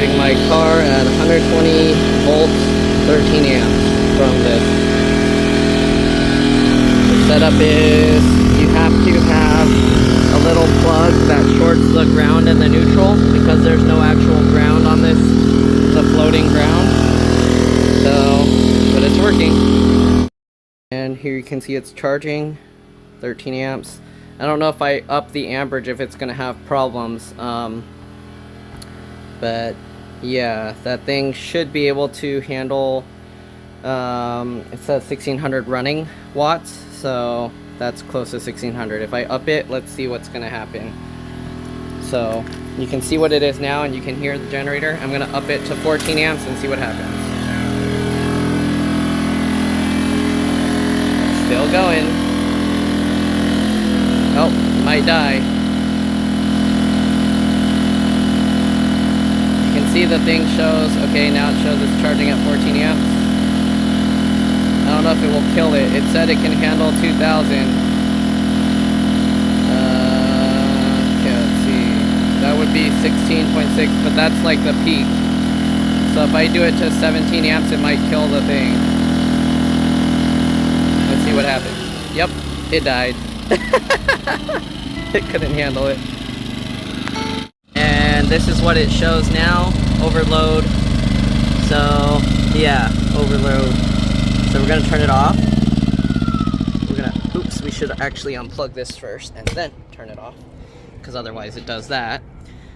charging my car at 120 volts, 13 amps from this. The setup is you have to have a little plug that shorts the ground and the neutral because there's no actual ground on this. It's a floating ground. So, but it's working. And here you can see it's charging 13 amps. I don't know if I up the amperage if it's gonna have problems. But yeah, that thing should be able to handle, it says 1600 running watts, so that's close to 1600. If I up it, let's see what's gonna happen. So you can see what it is now and you can hear the generator. I'm gonna up it to 14 amps and see what happens. Still going. Oh, might die. See, the thing shows, okay, now it shows it's charging at 14 amps. I don't know if it will kill it. It said it can handle 2000. Okay, let's see. That would be 16.6, but that's like the peak. So if I do it to 17 amps, it might kill the thing. Let's see what happens. Yep, it died. It couldn't handle it. And this is what it shows now. Overload. So yeah, overload. So we're gonna turn it off. We're gonna, oops, we should actually unplug this first and then turn it off, because otherwise it does that.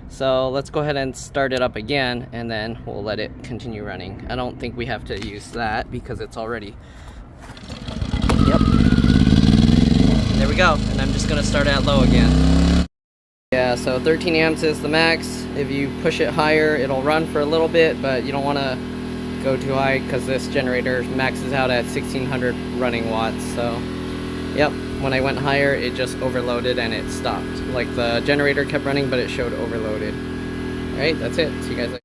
So let's go ahead and start it up again, and then we'll let it continue running. I don't think we have to use that because it's already, yep. There we go. And I'm just gonna start at low again. Yeah, so 13 amps is the max. If you push it higher, it'll run for a little bit, but you don't want to go too high because this generator maxes out at 1600 running watts. So, yep, when I went higher, it just overloaded and it stopped. Like the generator kept running, but it showed overloaded. Alright, that's it. See you guys later.